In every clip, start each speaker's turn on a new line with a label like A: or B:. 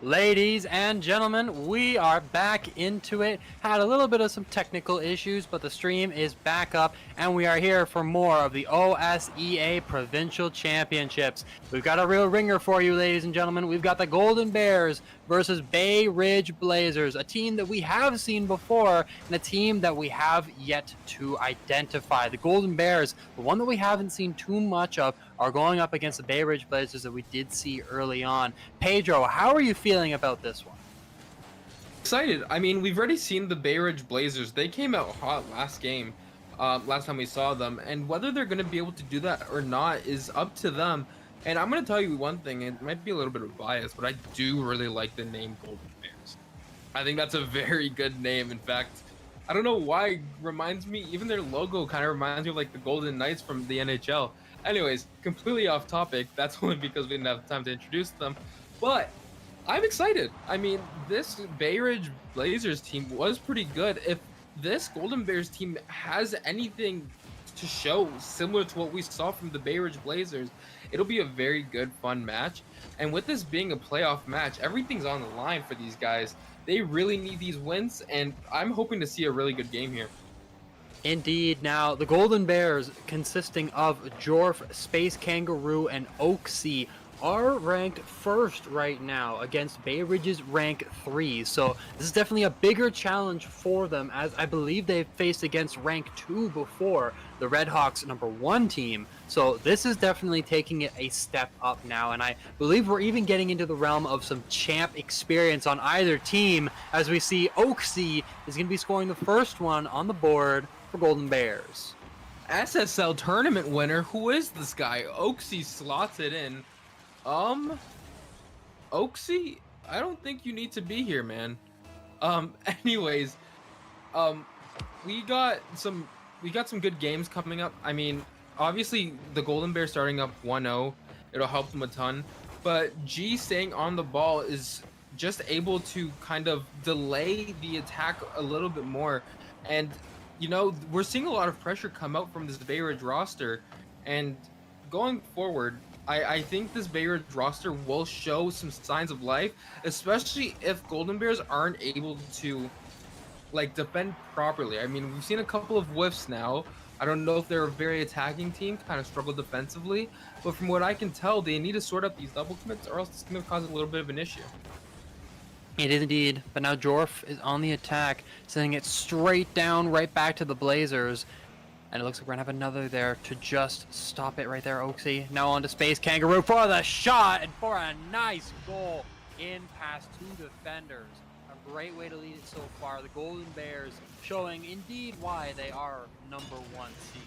A: Ladies and gentlemen, we are back into it. Had a little bit of some technical issues, but the stream is back up, and we are here for more of the OSEA Provincial Championships. We've got a real ringer for you, ladies and gentlemen. We've got the Golden Bears versus Bay Ridge Blazers, a team that we have seen before and a team that we have yet to identify. The Golden Bears, the one that we haven't seen too much of, are going up against the Bay Ridge Blazers that we did see early on. Pedro, how are you feeling about this one?
B: Excited. I mean, we've already seen the Bay Ridge Blazers. They came out hot last game, last time we saw them, and whether they're going to be able to do that or not is up to them. And I'm going to tell you one thing, it might be a little bit of bias, but I do really like the name Golden Bears. I think that's a very good name. In fact, I don't know why it reminds me, even their logo kind of reminds me of like the Golden Knights from the NHL. Anyways, completely off topic. That's only because we didn't have time to introduce them. But I'm excited. I mean, this Bay Ridge Blazers team was pretty good. If this Golden Bears team has anything to show similar to what we saw from the Bay Ridge Blazers, it'll be a very good, fun match. And with this being a playoff match, everything's on the line for these guys. They really need these wins, and I'm hoping to see a really good game here.
A: Indeed. Now, the Golden Bears, consisting of Jorf, Space Kangaroo, and Oaksea, are ranked first right now against Bay Ridge's rank 3. So this is definitely a bigger challenge for them, as I believe they've faced against rank 2 before, the Red Hawks #1 team. So this is definitely taking it a step up now, and I believe we're even getting into the realm of some champ experience on either team, as we see Oaksea is going to be scoring the first one on the board for Golden Bears.
B: SSL tournament winner. Who is this guy? Oaksea slots it in. Oaksea, I don't think you need to be here, man. Anyways, we got some good games coming up. I mean, obviously the Golden Bears starting up 1-0, it'll help them a ton. But G staying on the ball is just able to kind of delay the attack a little bit more. And you know, we're seeing a lot of pressure come out from this Bay Ridge roster, and going forward, I think this Bay Ridge roster will show some signs of life, especially if Golden Bears aren't able to like defend properly. I mean, we've seen a couple of whiffs now. I don't know if they're a very attacking team, kind of struggle defensively, but from what I can tell, they need to sort out these double commits, or else it's going to cause a little bit of an issue.
A: It is indeed, but now Jorf is on the attack, sending it straight down right back to the Blazers. And it looks like we're going to have another there to just stop it right there, Oaksea. Now on to Space Kangaroo for the shot and for a nice goal in past 2 defenders. A great way to lead it so far. The Golden Bears showing indeed why they are #1 seed.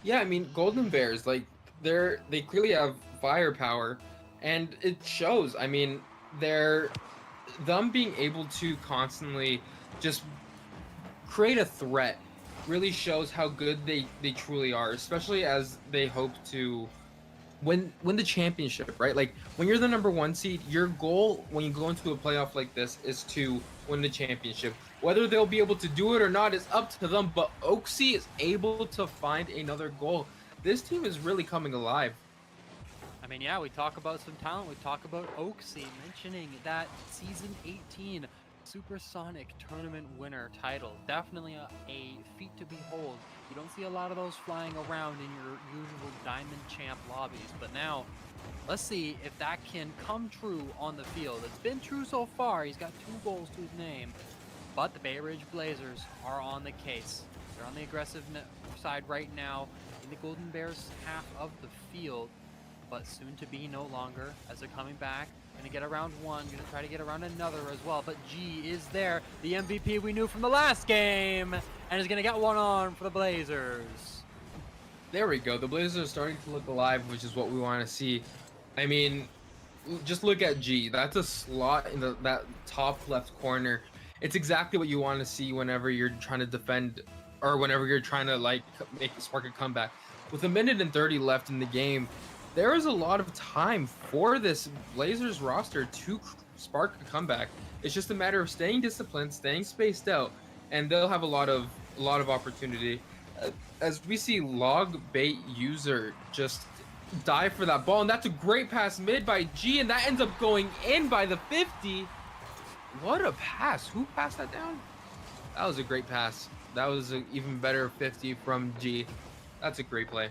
B: Yeah, I mean, Golden Bears, like, they clearly have firepower, and it shows. I mean, them being able to constantly just create a threat really shows how good they truly are, especially as they hope to win the championship, right? Like, when you're the #1 seed, your goal when you go into a playoff like this is to win the championship. Whether they'll be able to do it or not is up to them, but Oaksea is able to find another goal. This team is really coming alive.
A: I mean, yeah, we talk about some talent. We talk about Oaksea, mentioning that season 18 Supersonic Tournament winner title. Definitely a feat to behold. You don't see a lot of those flying around in your usual Diamond Champ lobbies, but now let's see if that can come true on the field. It's been true so far. He's got 2 goals to his name, but the Bay Ridge Blazers are on the case. They're on the aggressive side right now in the Golden Bears half of the field, but soon to be no longer, as they're coming back. Gonna get around one, gonna try to get around another as well, but G is there, the MVP we knew from the last game, and is gonna get one on for the Blazers.
B: There we go. The Blazers are starting to look alive, which is what we want to see. I mean, just look at G. That's a slot in that top left corner. It's exactly what you want to see whenever you're trying to defend, or whenever you're trying to like spark a comeback. With 1:30 left in the game, there is a lot of time for this Blazers roster to spark a comeback. It's just a matter of staying disciplined, staying spaced out, and they'll have a lot of opportunity. as we see log bait user just dive for that ball, and that's a great pass mid by G, and that ends up going in by the 50. What a pass. Who passed that down? That was a great pass. That was an even better 50 from G. That's a great play.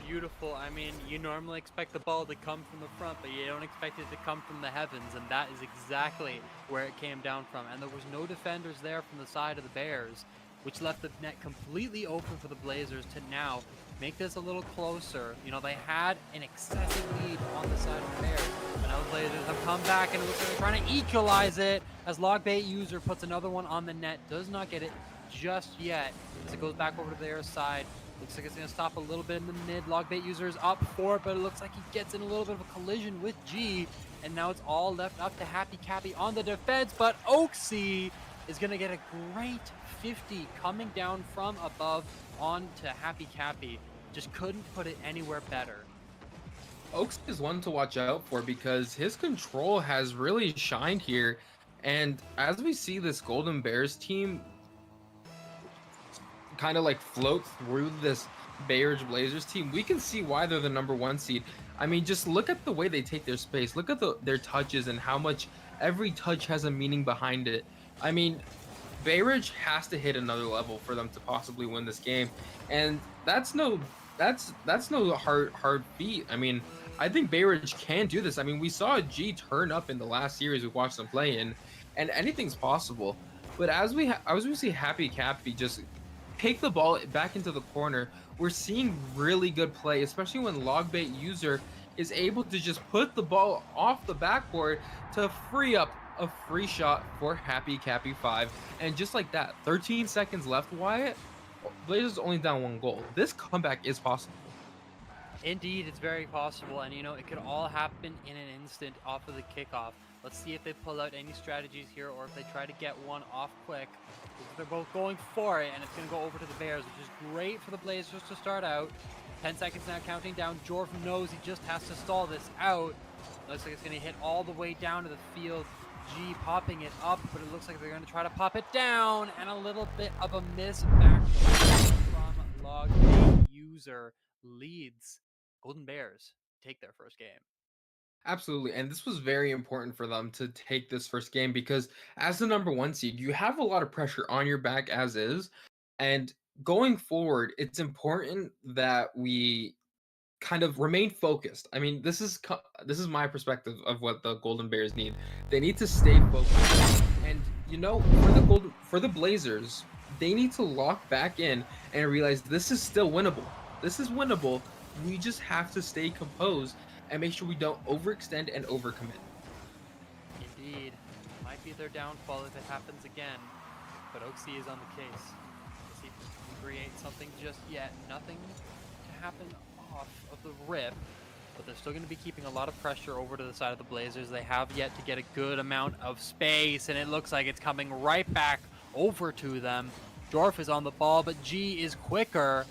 A: Beautiful. I mean, you normally expect the ball to come from the front, but you don't expect it to come from the heavens, and that is exactly where it came down from. And there was no defenders there from the side of the Bears, which left the net completely open for the Blazers to now make this a little closer. You know, they had an excessive lead on the side of the Bears, but now the Blazers have come back, and it looks like they're trying to equalize it as Logbait user puts another one on the net. Does not get it just yet as it goes back over to their side. Looks like it's going to stop a little bit in the mid. Logbait user is up for it, but it looks like he gets in a little bit of a collision with G. And now it's all left up to Happy Cappy on the defense. But Oaksy is going to get a great 50 coming down from above on to Happy Cappy. Just couldn't put it anywhere better.
B: Oaks is one to watch out for because his control has really shined here. And as we see this Golden Bears team kind of like float through this Bay Ridge Blazers team, we can see why they're the #1 seed. I mean, just look at the way they take their space. Look at their touches and how much every touch has a meaning behind it. I mean, Bay Ridge has to hit another level for them to possibly win this game, and that's no hard feat. I mean, I think Bay Ridge can do this. I mean, we saw G turn up in the last series we watched them play in, and anything's possible. But as we see Happy Cappy just take the ball back into the corner, we're seeing really good play, especially when Logbait user is able to just put the ball off the backboard to free up a free shot for Happy Cappy 5. And just like that, 13 seconds left, Wyatt, Blazers only down 1 goal. This comeback is possible.
A: Indeed, it's very possible, and you know, it could all happen in an instant off of the kickoff. Let's see if they pull out any strategies here or if they try to get one off quick. They're both going for it, and it's going to go over to the Bears, which is great for the Blazers to start out. 10 seconds now counting down. Jorf knows he just has to stall this out. Looks like it's going to hit all the way down to the field. G popping it up, but it looks like they're going to try to pop it down, and a little bit of a miss back from Log user leads Golden Bears take their first game.
B: Absolutely. And this was very important for them to take this first game because as the #1 seed, you have a lot of pressure on your back as is. And going forward, it's important that we kind of remain focused. I mean, this is my perspective of what the Golden Bears need. They need to stay focused. And you know, for the Blazers, they need to lock back in and realize this is still winnable. This is winnable. We just have to stay composed and make sure we don't overextend and overcommit.
A: Indeed. Might be their downfall if it happens again, but Oaksy is on the case. Let's see if we can create something just yet. Nothing to happen off of the rip, but they're still going to be keeping a lot of pressure over to the side of the Blazers. They have yet to get a good amount of space, and it looks like it's coming right back over to them. Dorf is on the ball, but G is quicker.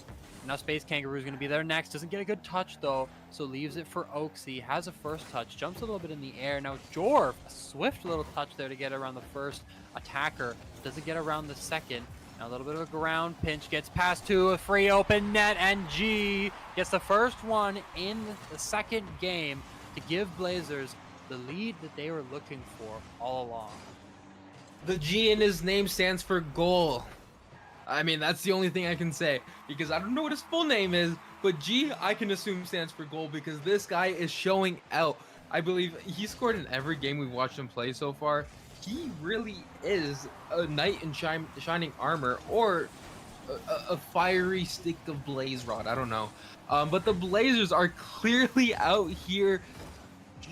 A: Now Space Kangaroo is going to be there next. Doesn't get a good touch, though, so leaves it for Oaksy. Has a first touch. Jumps a little bit in the air. Now Jorf, a swift little touch there to get around the first attacker. Doesn't get around the second. Now a little bit of a ground pinch. Gets past to a free open net, and G gets the first one in the second game to give Blazers the lead that they were looking for all along.
B: The G in his name stands for goal. I mean, that's the only thing I can say because I don't know what his full name is, but G, I can assume stands for goal because this guy is showing out. I believe he scored in every game we've watched him play so far. He really is a knight in shining armor or a fiery stick of blaze rod. I don't know. But the Blazers are clearly out here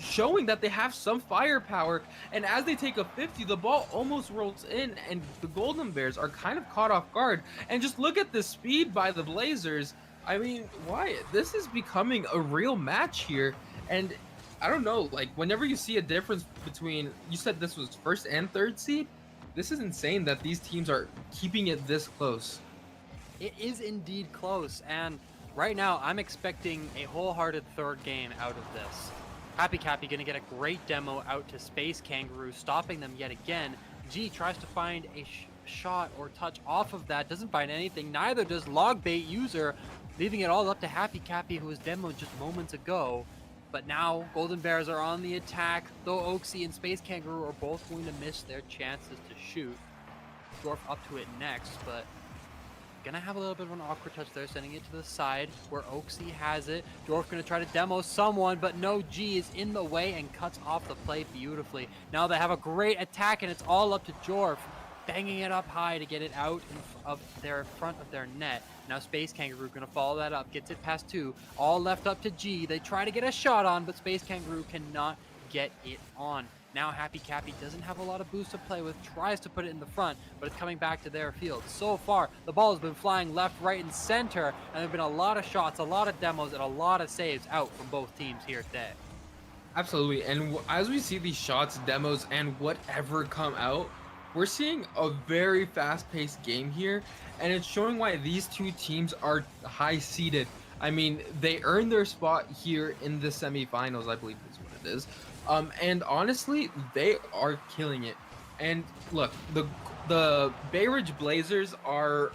B: showing that they have some firepower, and as they take a 50, the ball almost rolls in, and the Golden Bears are kind of caught off guard. And just look at the speed by the Blazers. I mean, Wyatt, this is becoming a real match here, and I don't know, like, whenever you see a difference between, you said this was first and third seed, this is insane that these teams are keeping it this close.
A: It is indeed close, and right now I'm expecting a wholehearted third game out of this. Happy Cappy going to get a great demo out to Space Kangaroo, stopping them yet again. G tries to find a shot or touch off of that. Doesn't find anything. Neither does Logbait User, leaving it all up to Happy Cappy, who was demoed just moments ago. But now Golden Bears are on the attack, though Oaksy and Space Kangaroo are both going to miss their chances to shoot. Dwarf up to it next, but gonna have a little bit of an awkward touch there, sending it to the side where Oaksy has it. Dwarf gonna try to demo someone, but no, G is in the way and cuts off the play beautifully. Now they have a great attack, and it's all up to Dwarf, banging it up high to get it out of their front of their net. Now Space Kangaroo gonna follow that up, gets it past 2, all left up to G. They try to get a shot on, but Space Kangaroo cannot get it on. Now Happy Cappy doesn't have a lot of boost to play with, tries to put it in the front, but it's coming back to their field. So far, the ball has been flying left, right, and center, and there have been a lot of shots, a lot of demos, and a lot of saves out from both teams here today.
B: Absolutely. And as we see these shots, demos, and whatever come out, we're seeing a very fast-paced game here, and it's showing why these two teams are high-seeded. I mean, they earned their spot here in the semifinals, I believe is what it is. And honestly, they are killing it. And look, the Bay Ridge Blazers are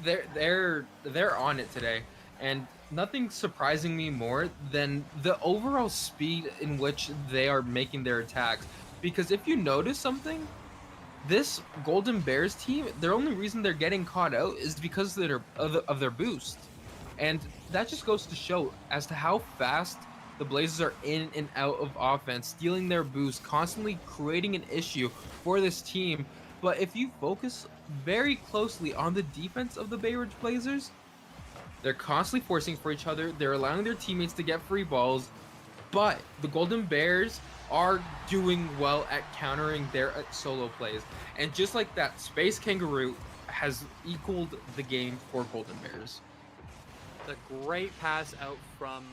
B: they're on it today, and nothing surprising me more than the overall speed in which they are making their attacks. Because if you notice something, this Golden Bears team, their only reason they're getting caught out is because of their boost. And that just goes to show as to how fast the Blazers are in and out of offense, stealing their boost, constantly creating an issue for this team. But if you focus very closely on the defense of the Bay Ridge Blazers, they're constantly forcing for each other. They're allowing their teammates to get free balls. But the Golden Bears are doing well at countering their solo plays. And just like that, Space Kangaroo has equaled the game for Golden Bears.
A: The great pass out from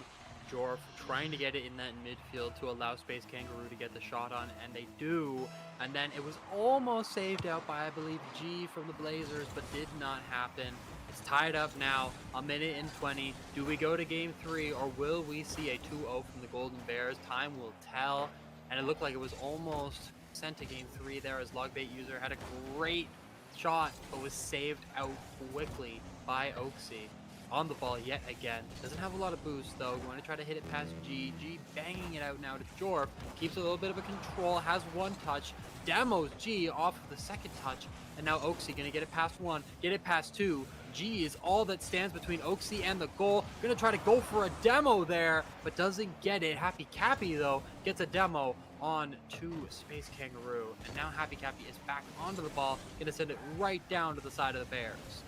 A: Jorf, trying to get it in that midfield to allow Space Kangaroo to get the shot on, and they do. And then it was almost saved out by, I believe, G from the Blazers, but did not happen. It's tied up now, 1:20. Do we go to game 3, or will we see a 2-0 from the Golden Bears? Time will tell. And it looked like it was almost sent to game 3 there, as Logbait User had a great shot, but was saved out quickly by Oaksy. On the ball yet again. Doesn't have a lot of boost though. Going to try to hit it past G. G banging it out now to Jorf. Keeps a little bit of a control. Has one touch. Demos G off of the second touch. And now Oaksy going to get it past 1. Get it past 2. G is all that stands between Oaksy and the goal. Going to try to go for a demo there, but doesn't get it. Happy Cappy though gets a demo on to Space Kangaroo. And now Happy Cappy is back onto the ball. Going to send it right down to the side of the Bears.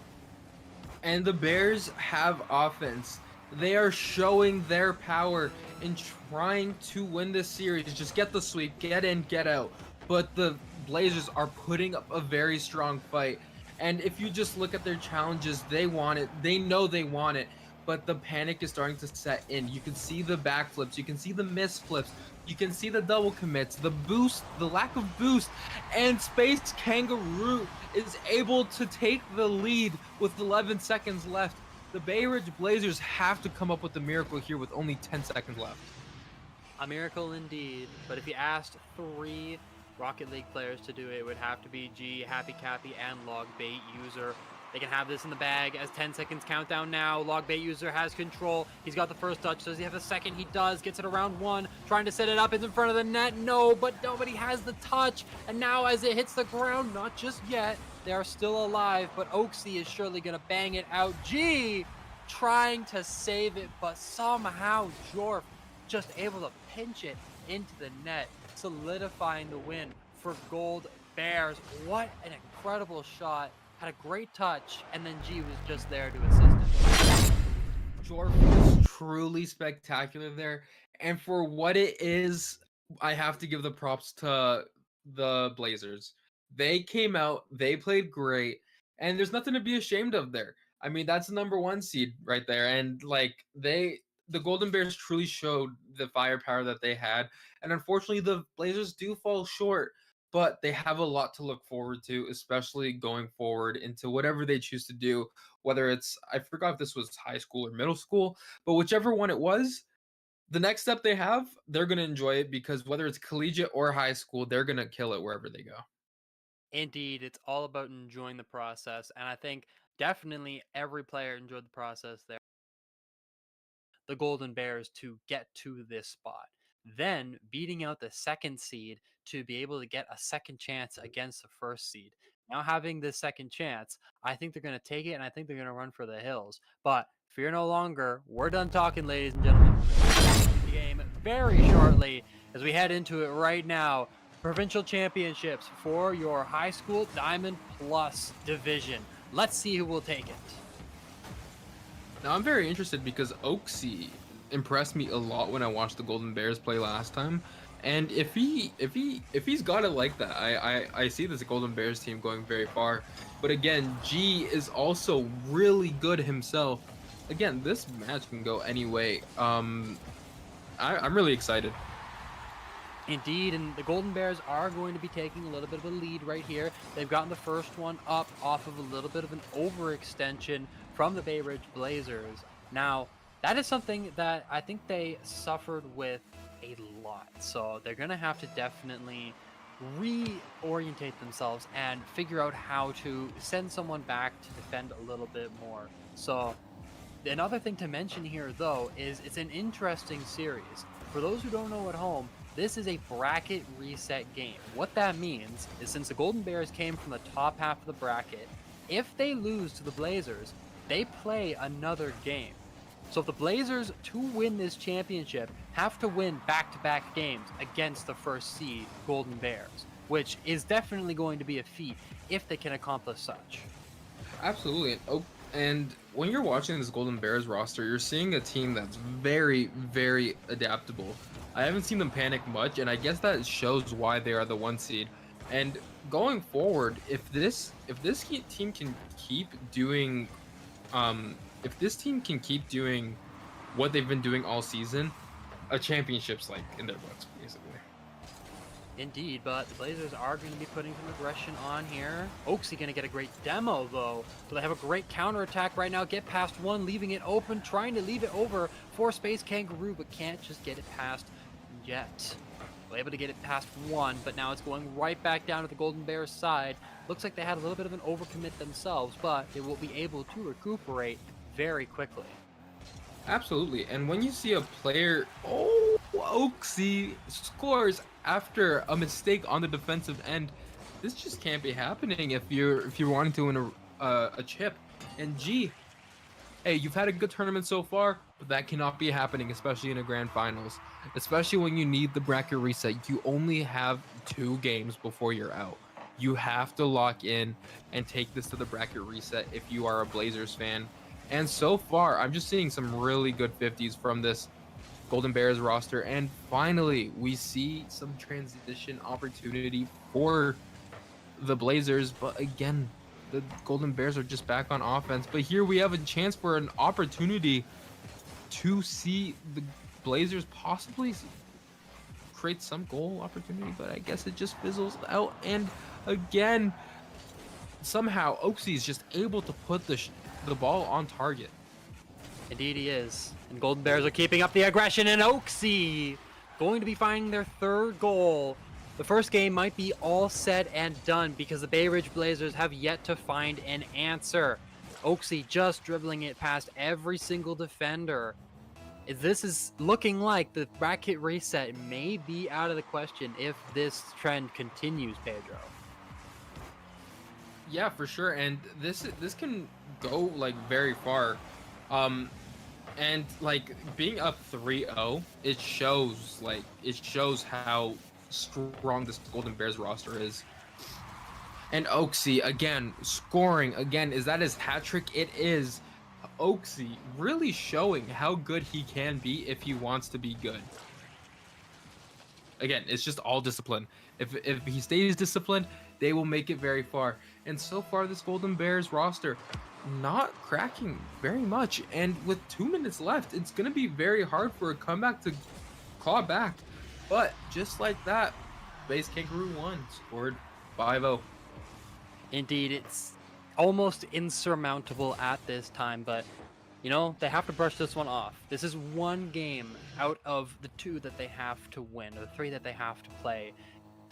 B: And the Bears have offense. They are showing their power in trying to win this series. Just get the sweep, get in, get out. But the Blazers are putting up a very strong fight. And if you just look at their challenges, they want it. They know they want it. But the panic is starting to set in. You can see the backflips. You can see the misflips. You can see the double commits, the boost, the lack of boost, and Space Kangaroo is able to take the lead with 11 seconds left. The Bay Ridge Blazers have to come up with a miracle here with only 10 seconds left.
A: A miracle indeed, but if you asked 3 Rocket League players to do it, it would have to be G, Happy Cappy, and Logbait User. They can have this in the bag as 10 seconds countdown now. Logbait User has control. He's got the first touch. Does he have the second? He does. Gets it around 1. Trying to set it up. It's in front of the net. No, but nobody has the touch. And now as it hits the ground, not just yet, they are still alive, but Oaksy is surely going to bang it out. G trying to save it, but somehow Jorf just able to pinch it into the net, solidifying the win for Gold Bears. What an incredible shot. Had a great touch, and then G was just there to assist him.
B: Jorf was truly spectacular there, and for what it is, I have to give the props to the Blazers. They came out, they played great, and there's nothing to be ashamed of there. I mean, that's the number 1 seed right there, and like the Golden Bears truly showed the firepower that they had, and unfortunately, the Blazers do fall short. But they have a lot to look forward to, especially going forward into whatever they choose to do, whether it's, I forgot if this was high school or middle school, but whichever one it was, the next step they have, they're going to enjoy it because whether it's collegiate or high school, they're going to kill it wherever they go.
A: Indeed, it's all about enjoying the process, and I think definitely every player enjoyed the process there. The Golden Bears to get to this spot. Then beating out the second seed to be able to get a second chance against the first seed. Now having this second chance, I think they're going to take it and I think they're going to run for the hills. But fear no longer. We're done talking, ladies and gentlemen. The game very shortly as we head into it right now. Provincial championships for your high school Diamond Plus division. Let's see who will take it.
B: Now I'm very interested because Oaksy impressed me a lot when I watched the Golden Bears play last time. And if he's got it like that, I see this Golden Bears team going very far. But again, G is also really good himself. Again, this match can go any way. I'm really excited.
A: Indeed, and the Golden Bears are going to be taking a little bit of a lead right here. They've gotten the first one up off of a little bit of an overextension from the Bay Ridge Blazers. Now, that is something that I think they suffered with a lot. So they're going to have to definitely reorientate themselves and figure out how to send someone back to defend a little bit more. So another thing to mention here, though, is it's an interesting series. For those who don't know at home, this is a bracket reset game. What that means is since the Golden Bears came from the top half of the bracket, if they lose to the Blazers, they play another game. So if the Blazers, to win this championship, have to win back-to-back games against the first seed Golden Bears, which is definitely going to be a feat if they can accomplish such.
B: Absolutely. And when you're watching this Golden Bears roster, you're seeing a team that's very, very adaptable. I haven't seen them panic much, and I guess that shows why they are the 1 seed. And going forward, if this team can keep doing, if this team can keep doing what they've been doing all season, a championship's like in their books, basically.
A: Indeed, but the Blazers are going to be putting some aggression on here. Oaksy going to get a great demo, though. So they have a great counterattack right now. Get past one, leaving it open, trying to leave it over for Space Kangaroo, but can't just get it past yet. Well, able to get it past one, but now it's going right back down to the Golden Bears side. Looks like they had a little bit of an overcommit themselves, but they will be able to recuperate very quickly.
B: Absolutely. And when you see a player, Oaksy scores after a mistake on the defensive end, this just can't be happening if you're wanting to win a chip. And G, hey, you've had a good tournament so far, but that cannot be happening, especially in a grand finals. Especially when you need the bracket reset. You only have 2 games before you're out. You have to lock in and take this to the bracket reset if you are a Blazers fan. And so far, I'm just seeing some really good 50s from this Golden Bears roster. And finally, we see some transition opportunity for the Blazers. But again, the Golden Bears are just back on offense. But here we have a chance for an opportunity to see the Blazers possibly create some goal opportunity. But I guess it just fizzles out. And again, somehow Oaksy is just able to put the ball on target.
A: Indeed he is. And Golden Bears are keeping up the aggression, and Oaksy going to be finding their 3rd goal. The first game might be all said and done because the Bay Ridge Blazers have yet to find an answer. Oaksy just dribbling it past every single defender. This is looking like the bracket reset may be out of the question if this trend continues, Pedro.
B: Yeah, for sure. And this can go like very far. And like being up 3-0, it shows how strong this Golden Bears roster is. And Oaksy again scoring again. Is that his hat trick? It is. Oaksy really showing how good he can be if he wants to be good. Again, it's just all discipline. If he stays disciplined, they will make it very far. And so far, this Golden Bears roster not cracking very much. And with 2 minutes left, it's going to be very hard for a comeback to claw back. But just like that, Space Kangaroo 1 scored 5-0.
A: Indeed, it's almost insurmountable at this time, but you know, they have to brush this one off. This is 1 game out of the 2 that they have to win, or the 3 that they have to play.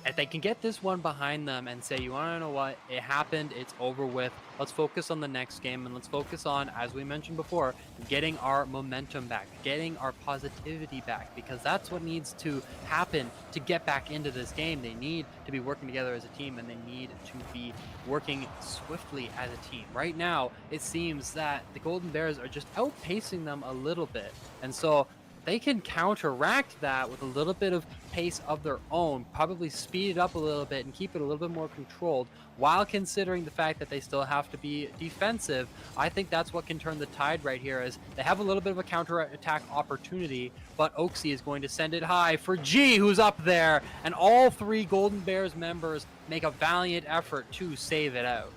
A: if they can get this one behind them and say, you want to know what, it happened, it's over with, let's focus on the next game, and let's focus on, as we mentioned before, getting our momentum back, getting our positivity back, because that's what needs to happen to get back into this game. They need to be working together as a team, and they need to be working swiftly as a team. Right now, it seems that the Golden Bears are just outpacing them a little bit, and so they can counteract that with a little bit of pace of their own, probably speed it up a little bit and keep it a little bit more controlled, while considering the fact that they still have to be defensive. I think that's what can turn the tide right here, is they have a little bit of a counter-attack opportunity, but Oaksy is going to send it high for G, who's up there, and all three Golden Bears members make a valiant effort to save it out.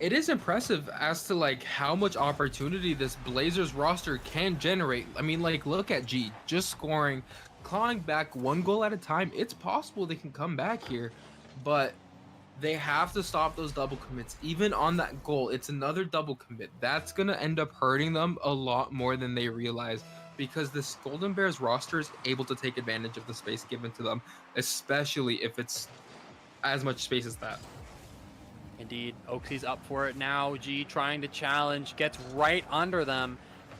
B: It is impressive as to like how much opportunity this Blazers roster can generate. I mean, like, look at G just scoring, clawing back one goal at a time. It's possible they can come back here, but they have to stop those double commits. Even on that goal, it's another double commit. That's gonna end up hurting them a lot more than they realize, because this Golden Bears roster is able to take advantage of the space given to them, especially if it's as much space as that.
A: Indeed, Oaksy's up for it now. G trying to challenge, gets right under them.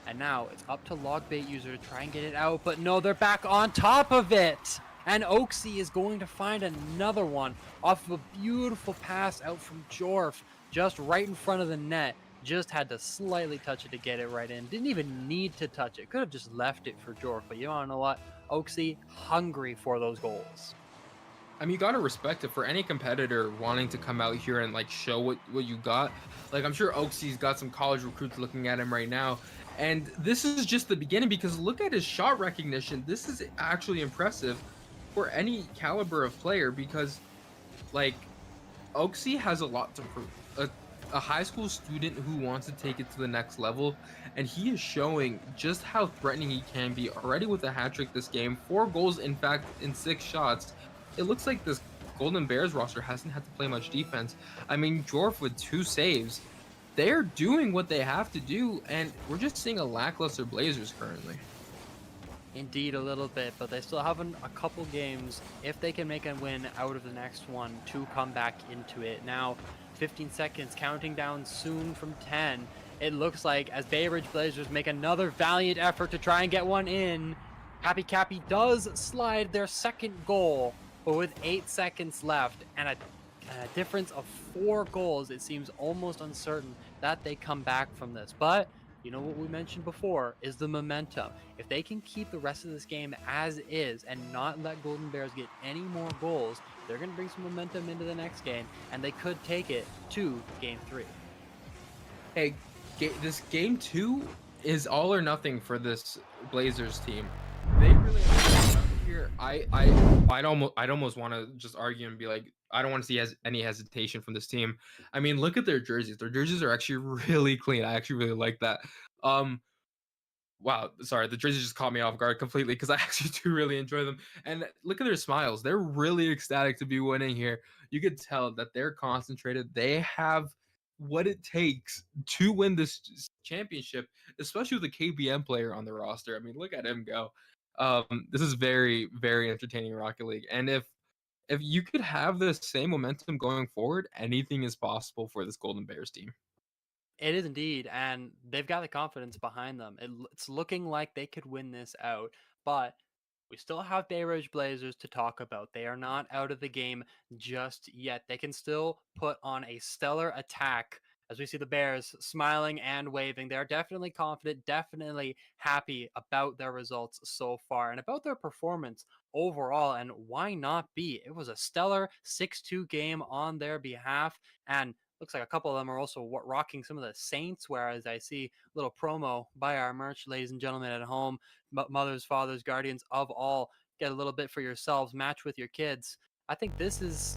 A: And now it's up to Logbait user to try and get it out, but no, they're back on top of it. And Oaksy is going to find another one off of a beautiful pass out from Jorf, just right in front of the net. Just had to slightly touch it to get it right in. Didn't even need to touch it. Could have just left it for Jorf, but you wanna know what? Oaksy hungry for those goals.
B: I mean, you gotta respect it for any competitor wanting to come out here and like show what you got. Like, I'm sure Oaksy's got some college recruits looking at him right now, and this is just the beginning, because look at his shot recognition. This is actually impressive for any caliber of player, because like Oaksy has a lot to prove. A high school student who wants to take it to the next level, and he is showing just how threatening he can be already with a hat trick this game. 4 goals, in fact, in 6 shots. It looks like this Golden Bears roster hasn't had to play much defense. I mean, Jorf with 2 saves. They're doing what they have to do, and we're just seeing a lackluster Blazers currently.
A: Indeed, a little bit, but they still have a couple games, if they can make a win out of the next one, to come back into it. Now, 15 seconds, counting down soon from 10. It looks like as Bay Ridge Blazers make another valiant effort to try and get one in, Happy Cappy does slide their second goal, but with 8 seconds left and a difference of 4 goals, it seems almost uncertain that they come back from this. But you know what we mentioned before is the momentum. If they can keep the rest of this game as is and not let Golden Bears get any more goals, they're going to bring some momentum into the next game, and they could take it to game 3.
B: Hey, this game 2 is all or nothing for this Blazers team. They really here. I'd almost want to just argue and be like, I don't want to see any hesitation from this team. I mean, look at their jerseys. Their jerseys are actually really clean. I actually really like that. Wow, sorry, the jerseys just caught me off guard completely, because I actually do really enjoy them. And look at their smiles. They're really ecstatic to be winning here. You could tell that they're concentrated. They have what it takes to win this championship, especially with a KBM player on the roster. I mean, look at him go. This is very, very entertaining Rocket League. And if you could have the same momentum going forward, anything is possible for this Golden Bears team.
A: It is indeed, and they've got the confidence behind them. It's looking like they could win this out, but we still have Bay Ridge Blazers to talk about. They are not out of the game just yet. They can still put on a stellar attack. As we see the Bears smiling and waving, they're definitely confident, definitely happy about their results so far and about their performance overall. And why not be? It was a stellar 6-2 game on their behalf, and looks like a couple of them are also rocking some of the Saints, whereas I see a little promo by our merch, ladies and gentlemen at home, mothers, fathers, guardians of all. Get a little bit for yourselves, match with your kids. I think this is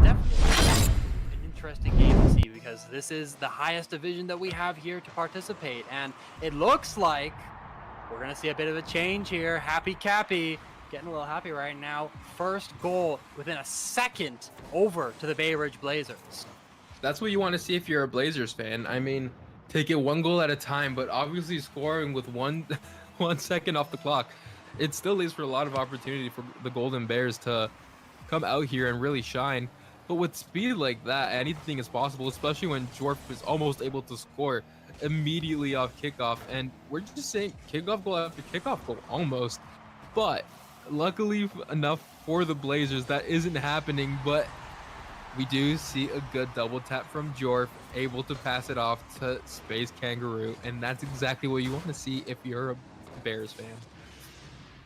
A: definitely an interesting game to see, because this is the highest division that we have here to participate, and it looks like we're going to see a bit of a change here. Happy Cappy getting a little happy right now. First goal within a second over to the Bay Ridge Blazers.
B: That's what you want to see if you're a Blazers fan. I mean, take it 1 goal at a time, but obviously scoring with 1 second off the clock, it still leaves for a lot of opportunity for the Golden Bears to come out here and really shine. But with speed like that, anything is possible, especially when Jorf is almost able to score immediately off kickoff. And we're just saying kickoff goal after kickoff goal almost. But luckily enough for the Blazers, that isn't happening. But we do see a good double tap from Jorf, able to pass it off to Space Kangaroo. And that's exactly what you want to see if you're a Bears fan.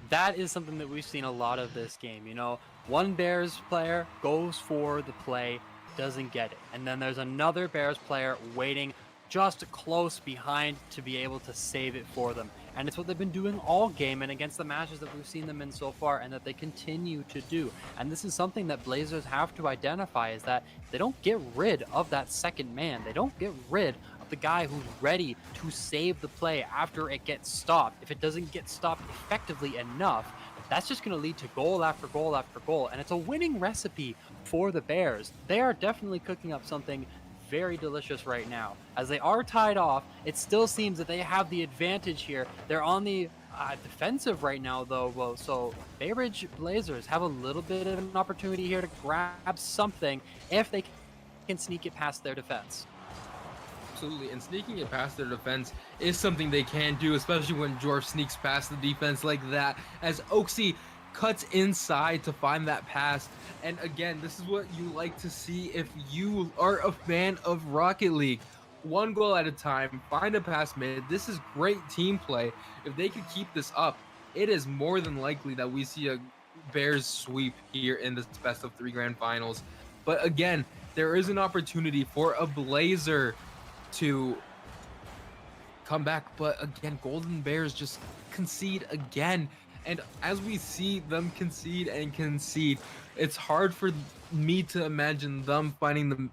A: That is something that we've seen a lot of this game. You know, one Bears player goes for the play, doesn't get it. And then there's another Bears player waiting just close behind to be able to save it for them. And it's what they've been doing all game and against the matches that we've seen them in so far and that they continue to do. And this is something that Blazers have to identify, is that they don't get rid of that second man. They don't get rid of the guy who's ready to save the play after it gets stopped. If it doesn't get stopped effectively enough, that's just going to lead to goal after goal after goal. And it's a winning recipe for the Bears. They are definitely cooking up something very delicious right now. As they are tied off, it still seems that they have the advantage here. They're on the defensive right now, though. Well, so Bay Ridge Blazers have a little bit of an opportunity here to grab something if they can sneak it past their defense.
B: Absolutely, and sneaking it past their defense is something they can do, especially when Jorf sneaks past the defense like that, as Oaksy cuts inside to find that pass. And again, this is what you like to see if you are a fan of Rocket League. One goal at a time, find a pass mid. This is great team play. If they could keep this up, it is more than likely that we see a Bears sweep here in this best of 3 grand finals. But again, there is an opportunity for a Blazer to come back, but again, Golden Bears just concede again. And as we see them concede and concede, it's hard for me to imagine them finding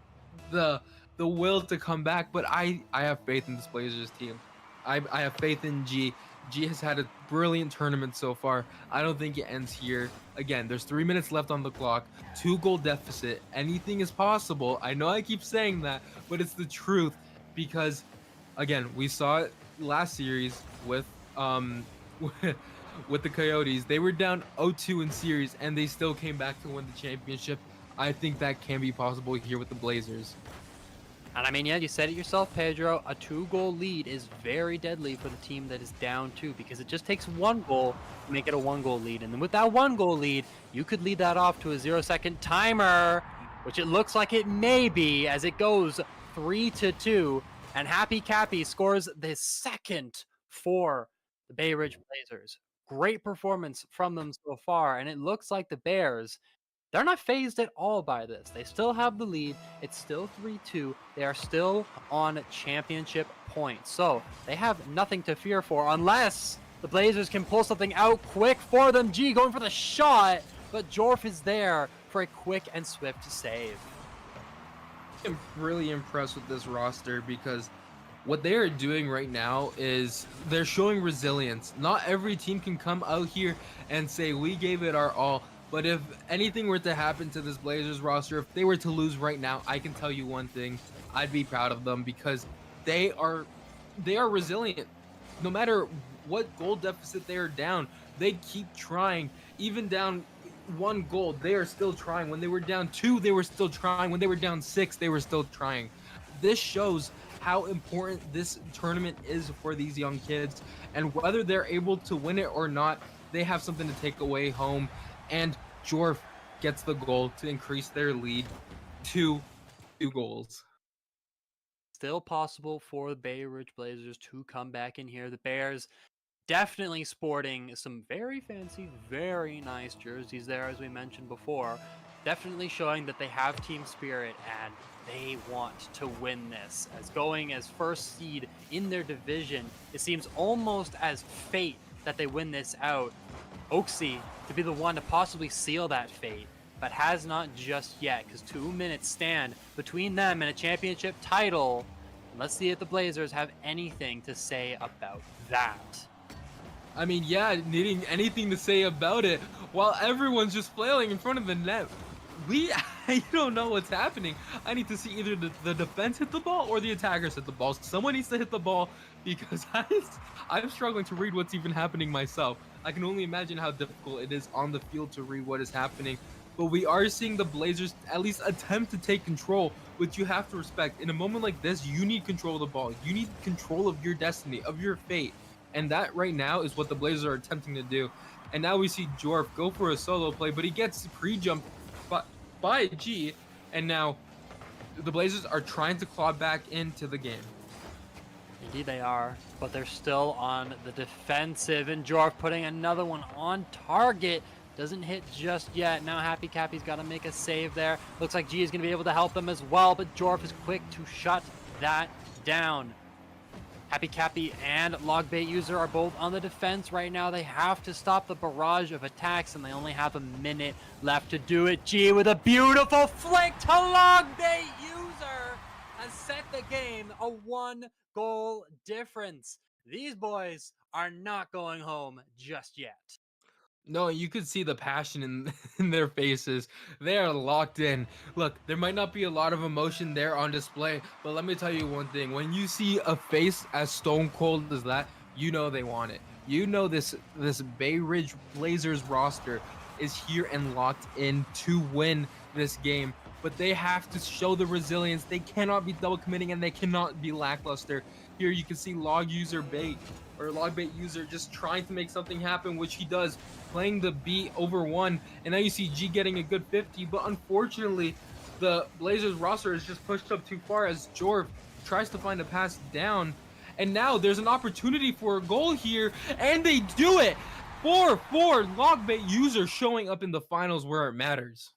B: the will to come back. But I have faith in this Blazers team. I have faith in G. G has had a brilliant tournament so far. I don't think it ends here. Again, there's 3 minutes left on the clock, 2-goal deficit. Anything is possible. I know I keep saying that, but it's the truth. Because again, we saw it last series with with the Coyotes. They were down 0-2 in series and they still came back to win the championship. I think that can be possible here with the Blazers.
A: And I mean, yeah, you said it yourself, Pedro. A 2-goal lead is very deadly for the team that is down 2, because it just takes 1 goal to make it a 1-goal lead. And then with that 1-goal lead, you could lead that off to a 0-second timer, which it looks like it may be, as it goes 3-2, and Happy Cappy scores the second for the Bay Ridge Blazers. Great performance from them so far, and it looks like the Bears, they're not phased at all by this. They still have the lead. It's still 3-2. They are still on championship points, so they have nothing to fear for unless the Blazers can pull something out quick for them. G going for the shot, but Jorf is there for a quick and swift save.
B: I'm really impressed with this roster because what they are doing right now is they're showing resilience. Not every team can come out here and say we gave it our all, but if anything were to happen to this Blazers roster, if they were to lose right now, I can tell you one thing, I'd be proud of them, because they are resilient. No matter what goal deficit they are down, they keep trying. Even down 1 goal, they are still trying. When they were down 2, they were still trying. When they were down 6, they were still trying. This shows how important this tournament is for these young kids, and whether they're able to win it or not, they have something to take away home. And Jorf gets the goal to increase their lead to 2 goals.
A: Still possible for the Bay Ridge Blazers to come back in here. The Bears definitely sporting some very fancy, very nice jerseys there, as we mentioned before. Definitely showing that they have team spirit and they want to win this. As going as first seed in their division, it seems almost as fate that they win this out. Oaksy to be the one to possibly seal that fate, but has not just yet, because 2 minutes stand between them and a championship title. And let's see if the Blazers have anything to say about that.
B: I mean, yeah, needing anything to say about it while everyone's just flailing in front of the net. I don't know what's happening. I need to see either the defense hit the ball or the attackers hit the ball. Someone needs to hit the ball, because I'm struggling to read what's even happening myself. I can only imagine how difficult it is on the field to read what is happening. but we are seeing the Blazers at least attempt to take control, which you have to respect. In a moment like this, you need control of the ball. You need control of your destiny, of your fate. And that right now is what the Blazers are attempting to do. And now we see Jorf go for a solo play, but he gets pre-jumped by G. And now the Blazers are trying to claw back into the game.
A: Indeed they are, but they're still on the defensive, and Jorf putting another one on target. Doesn't hit just yet. Now Happy Cappy's got to make a save there. Looks like G is going to be able to help them as well, but Jorf is quick to shut that down. Happy Cappy and Logbait User are both on the defense right now. They have to stop the barrage of attacks, and they only have a minute left to do it. G with a beautiful flick to Logbait User has set the game a 1-goal difference. These boys are not going home just yet.
B: No, you could see the passion in their faces. They are locked in. Look, there might not be a lot of emotion there on display, but let me tell you one thing. When you see a face as stone cold as that, you know they want it. You know this Bay Ridge Blazers roster is here and locked in to win this game, but they have to show the resilience. They cannot be double committing and they cannot be lackluster. Here you can see Logbait User just trying to make something happen, which he does, playing the B over 1, and now you see G getting a good 50, but unfortunately the Blazers roster is just pushed up too far as Jorf tries to find a pass down, and now there's an opportunity for a goal here, and they do it! 4-4, Logbait User showing up in the finals where it matters.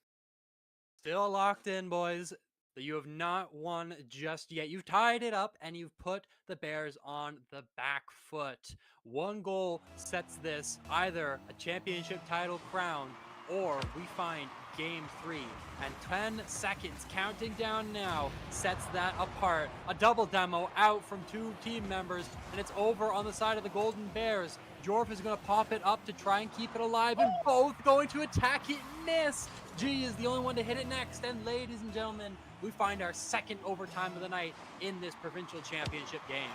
A: Still locked in, boys. You have not won just yet. You've tied it up and you've put the Bears on the back foot. One goal sets this either a championship title crown or we find game 3. And 10 seconds counting down now sets that apart. A double demo out from 2 team members, and it's over on the side of the Golden Bears. Jorf is going to pop it up to try and keep it alive, and both going to attack it, miss. G is the only one to hit it next, and ladies and gentlemen, we find our second overtime of the night in this provincial championship game.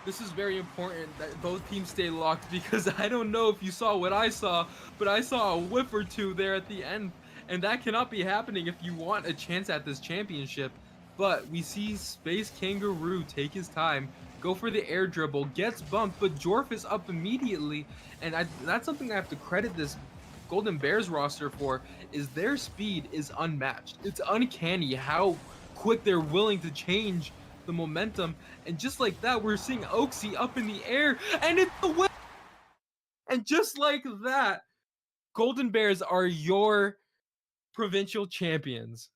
B: This is very important that both teams stay locked, because I don't know if you saw what I saw, but I saw a whiff or two there at the end, and that cannot be happening if you want a chance at this championship. But we see Space Kangaroo take his time, go for the air dribble, gets bumped, but Jorf is up immediately, and that's something I have to credit this Golden Bears roster for, is their speed is unmatched. It's uncanny how quick they're willing to change the momentum, and just like that, we're seeing Oaksy up in the air, and it's the win. And just like that, Golden Bears are your provincial champions.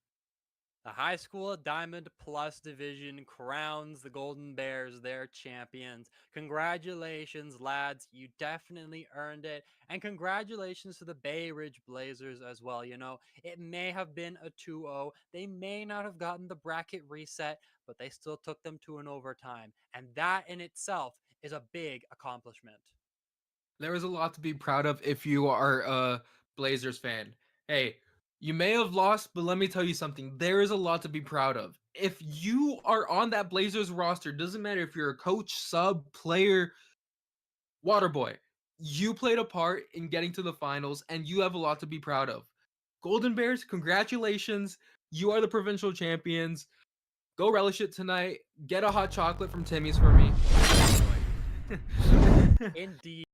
A: The High School Diamond Plus division crowns the Golden Bears their champions. Congratulations, lads. You definitely earned it. And congratulations to the Bay Ridge Blazers as well. You know, it may have been a 2-0. They may not have gotten the bracket reset, but they still took them to an overtime. And that in itself is a big accomplishment.
B: There is a lot to be proud of if you are a Blazers fan. Hey, you may have lost, but let me tell you something. There is a lot to be proud of. If you are on that Blazers roster, doesn't matter if you're a coach, sub, player, water boy, you played a part in getting to the finals, and you have a lot to be proud of. Golden Bears, congratulations. You are the provincial champions. Go relish it tonight. Get a hot chocolate from Timmy's for me.
A: Indeed.